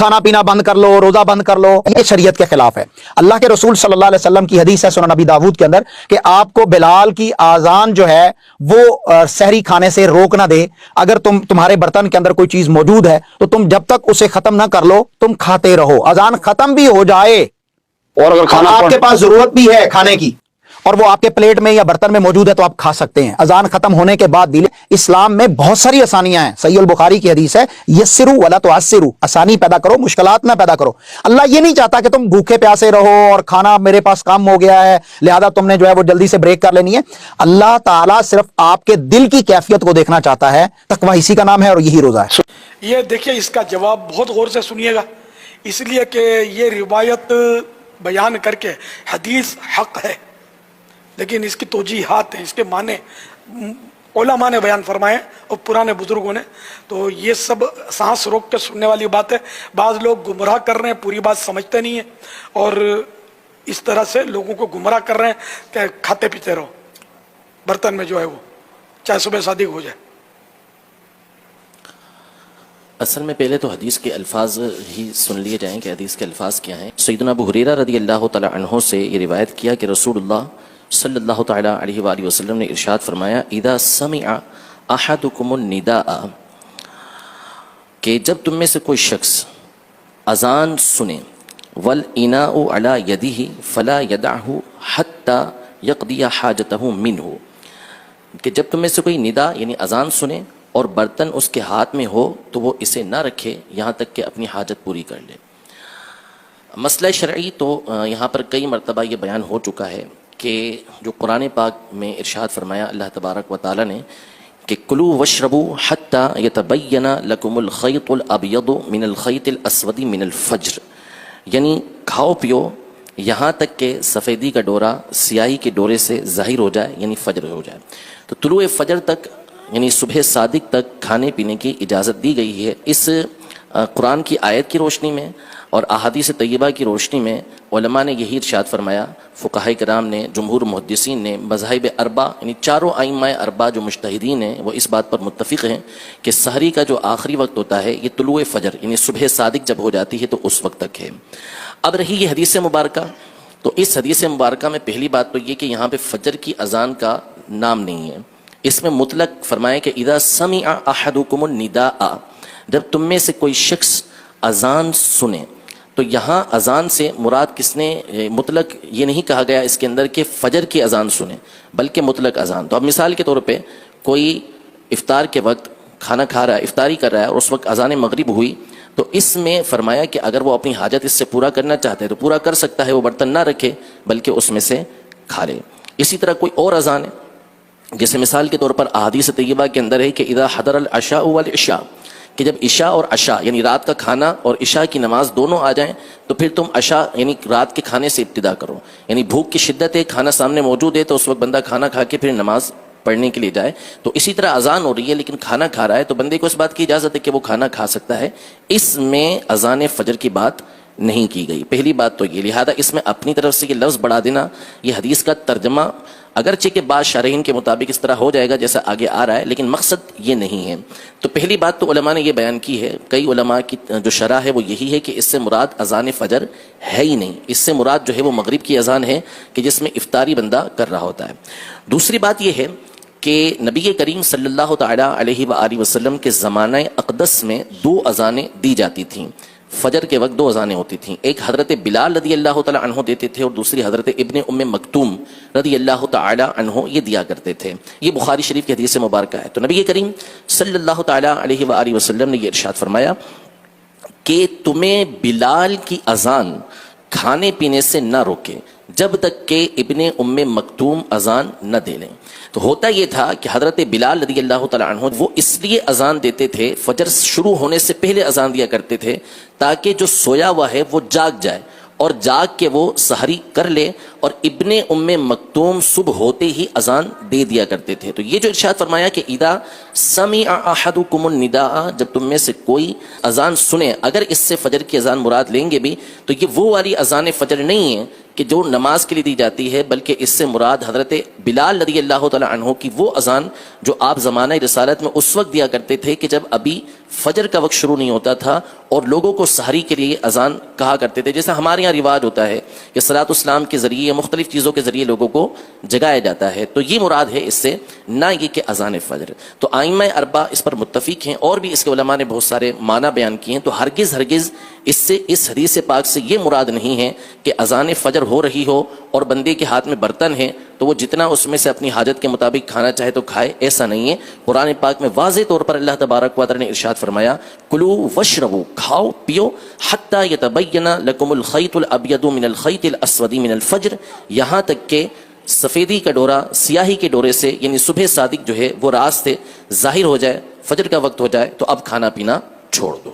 کھانا پینا بند کر لو، روزہ بند کر لو، یہ شریعت کے خلاف ہے۔ اللہ کے رسول صلی اللہ علیہ وسلم کی حدیث ہے سنن ابی داؤد کے اندر کہ آپ کو بلال کی آذان جو ہے وہ سحری کھانے سے روک نہ دے، اگر تمہارے برتن کے اندر کوئی چیز موجود ہے تو تم جب تک اسے ختم نہ کر لو تم کھاتے رہو، اذان ختم بھی ہو جائے اور اگر کھانا آپ کے پاس ضرورت بھی ہے کھانے کی اور وہ آپ کے پلیٹ میں یا برتن میں موجود ہے تو آپ کھا سکتے ہیں اذان ختم ہونے کے بعد بھی۔ اسلام میں بہت ساری آسانیاں ہیں، صحیح البخاری کی حدیث ہے یسروا ولا تعسروا، آسانی پیدا کرو مشکلات نہ پیدا کرو۔ اللہ یہ نہیں چاہتا کہ تم بھوکے پیاسے رہو اور کھانا میرے پاس کم ہو گیا ہے لہذا تم نے جو ہے وہ جلدی سے بریک کر لینی ہے۔ اللہ تعالیٰ صرف آپ کے دل کی کیفیت کو دیکھنا چاہتا ہے، تقویٰ اسی کا نام ہے اور یہی روزہ ہے۔ یہ دیکھیے اس کا جواب بہت غور سے سنیے گا، اس لیے کہ یہ روایت بیان کر کے حدیث حق ہے، لیکن اس کی توجیحات ہیں، اس کے معنی علماء نے بیان فرمائے اور پرانے بزرگوں نے، تو یہ سب سانس روک کے سننے والی بات ہے۔ بعض لوگ گمراہ کر رہے ہیں، پوری بات سمجھتے نہیں ہیں اور اس طرح سے لوگوں کو گمراہ کر رہے ہیں کہ کھاتے پیتے رہو برتن میں جو ہے وہ چاہے صبح صادق ہو جائے۔ اصل میں پہلے تو حدیث کے الفاظ ہی سن لیے جائیں کہ حدیث کے الفاظ کیا ہیں۔ سیدنا ابو ہریرہ رضی اللہ تعالی عنہ سے یہ روایت کیا کہ رسول اللہ صلی اللہ تعالی علیہ وآلہ وسلم نے ارشاد فرمایا اذا سمع احدکم النداء، کہ جب تم میں سے کوئی شخص اذان سنے، والاناء علی یدہ فلا یدعہ حتی یقضی حاجتہ منہ، کہ جب تم میں سے کوئی ندا یعنی اذان سنے اور برتن اس کے ہاتھ میں ہو تو وہ اسے نہ رکھے یہاں تک کہ اپنی حاجت پوری کر لے۔ مسئلہ شرعی تو یہاں پر کئی مرتبہ یہ بیان ہو چکا ہے کہ جو قرآن پاک میں ارشاد فرمایا اللہ تبارک و تعالی نے کہ کلوا واشربوا حتی یتبین لکم الخیط الابیض من الخیط الاسود من الفجر، یعنی کھاؤ پیو یہاں تک کہ سفیدی کا ڈورا سیاہی کے ڈورے سے ظاہر ہو جائے یعنی فجر ہو جائے۔ تو طلوع فجر تک یعنی صبح صادق تک کھانے پینے کی اجازت دی گئی ہے۔ اس قرآن کی آیت کی روشنی میں اور احادیث طیبہ کی روشنی میں علماء نے یہی ارشاد فرمایا، فقہاء کرام نے، جمہور محدثین نے، مذاہب اربع یعنی چاروں ائمہ اربع جو مجتہدین ہیں وہ اس بات پر متفق ہیں کہ سحری کا جو آخری وقت ہوتا ہے یہ طلوع فجر یعنی صبح صادق جب ہو جاتی ہے تو اس وقت تک ہے۔ اب رہی یہ حدیث مبارکہ، تو اس حدیث مبارکہ میں پہلی بات تو یہ کہ یہاں پہ فجر کی اذان کا نام نہیں ہے، اس میں مطلق فرمایا کہ اذا سمع احدکم النداء، جب تم میں سے کوئی شخص اذان سنے، تو یہاں اذان سے مراد کس نے مطلق یہ نہیں کہا گیا اس کے اندر کہ فجر کی اذان سنے بلکہ مطلق اذان۔ تو اب مثال کے طور پہ کوئی افطار کے وقت کھانا کھا رہا ہے، افطاری کر رہا ہے اور اس وقت اذان مغرب ہوئی، تو اس میں فرمایا کہ اگر وہ اپنی حاجت اس سے پورا کرنا چاہتا ہے تو پورا کر سکتا ہے، وہ برتن نہ رکھے بلکہ اس میں سے کھا لے۔ اسی طرح کوئی اور اذان ہے جیسے مثال کے طور پر احادیث طیبہ کے اندر ہے کہ اذا حضر العشاء والعشاء، کہ جب عشاء اور عشاء یعنی رات کا کھانا اور عشاء کی نماز دونوں آ جائیں تو پھر تم عشاء یعنی رات کے کھانے سے ابتدا کرو، یعنی بھوک کی شدت ہے، کھانا سامنے موجود ہے تو اس وقت بندہ کھانا کھا کے پھر نماز پڑھنے کے لیے جائے۔ تو اسی طرح اذان ہو رہی ہے لیکن کھانا کھا رہا ہے تو بندے کو اس بات کی اجازت ہے کہ وہ کھانا کھا سکتا ہے، اس میں اذان فجر کی بات نہیں کی گئی۔ پہلی بات تو یہ، لہذا اس میں اپنی طرف سے یہ لفظ بڑھا دینا، یہ حدیث کا ترجمہ اگرچہ کہ بعض شارحین کے مطابق اس طرح ہو جائے گا جیسا آگے آ رہا ہے لیکن مقصد یہ نہیں ہے۔ تو پہلی بات تو علماء نے یہ بیان کی ہے، کئی علماء کی جو شرح ہے وہ یہی ہے کہ اس سے مراد اذان فجر ہے ہی نہیں، اس سے مراد جو ہے وہ مغرب کی اذان ہے کہ جس میں افطاری بندہ کر رہا ہوتا ہے۔ دوسری بات یہ ہے کہ نبی کریم صلی اللہ تعالی علیہ وآلہ وسلم کے زمانہ اقدس میں دو اذانیں دی جاتی تھیں، فجر کے وقت دو اذانیں ہوتی تھیں، ایک حضرت بلال رضی اللہ تعالی عنہ دیتے تھے اور دوسری حضرت ابن ام مکتوم رضی اللہ تعالی عنہ یہ دیا کرتے تھے۔ یہ بخاری شریف کی حدیث مبارکہ ہے۔ تو نبی کریم صلی اللہ تعالی علیہ وآلہ وسلم نے یہ ارشاد فرمایا کہ تمہیں بلال کی اذان کھانے پینے سے نہ روکے جب تک کہ ابن ام مکتوم اذان نہ دے لیں۔ تو ہوتا یہ تھا کہ حضرت بلال رضی اللہ تعالی عنہ وہ اس لیے اذان دیتے تھے، فجر شروع ہونے سے پہلے اذان دیا کرتے تھے تاکہ جو سویا ہوا ہے وہ جاگ جائے اور جاگ کے وہ سحری کر لے، اور ابن ام مکتوم صبح ہوتے ہی اذان دے دیا کرتے تھے۔ تو یہ جو ارشاد فرمایا کہ اذا سمع احدکم النداء، جب تم میں سے کوئی اذان سنے، اگر اس سے فجر کی اذان مراد لیں گے بھی تو یہ وہ والی اذان فجر نہیں ہے کہ جو نماز کے لیے دی جاتی ہے، بلکہ اس سے مراد حضرت بلال رضی اللہ تعالی عنہ کی وہ اذان جو آپ زمانہ رسالت میں اس وقت دیا کرتے تھے کہ جب ابھی فجر کا وقت شروع نہیں ہوتا تھا اور لوگوں کو سحری کے لیے اذان کہا کرتے تھے. جیسا ہمارے یہاں رواج ہوتا ہے کہ صلاۃ السلام کے ذریعے یا مختلف چیزوں کے ذریعے لوگوں کو جگایا جاتا ہے, تو یہ مراد ہے اس سے, نہ یہ کہ اذان فجر. تو ائمہ اربعہ اس پر متفق ہیں, اور بھی اس کے علماء نے بہت سارے معنی بیان کیے ہیں. تو ہرگز اس سے, اس حدیث پاک سے یہ مراد نہیں ہے کہ اذان فجر ہو رہی ہو اور بندے کے ہاتھ میں برتن ہے تو وہ جتنا اس میں سے اپنی حاجت کے مطابق کھانا چاہے تو کھائے, ایسا نہیں ہے. قرآن پاک میں واضح طور پر اللہ تبارک و تعالی نے ارشاد فرمایا, کلو وشربو, کھاؤ پیو, حتی یتبین لکم الخیط الابیض من الخیط الاسود من الفجر, یہاں تک کہ سفیدی کا ڈورا سیاہی کے ڈورے سے, یعنی صبح صادق جو ہے وہ رات سے ظاہر ہو جائے, فجر کا وقت ہو جائے تو اب کھانا پینا چھوڑ دو.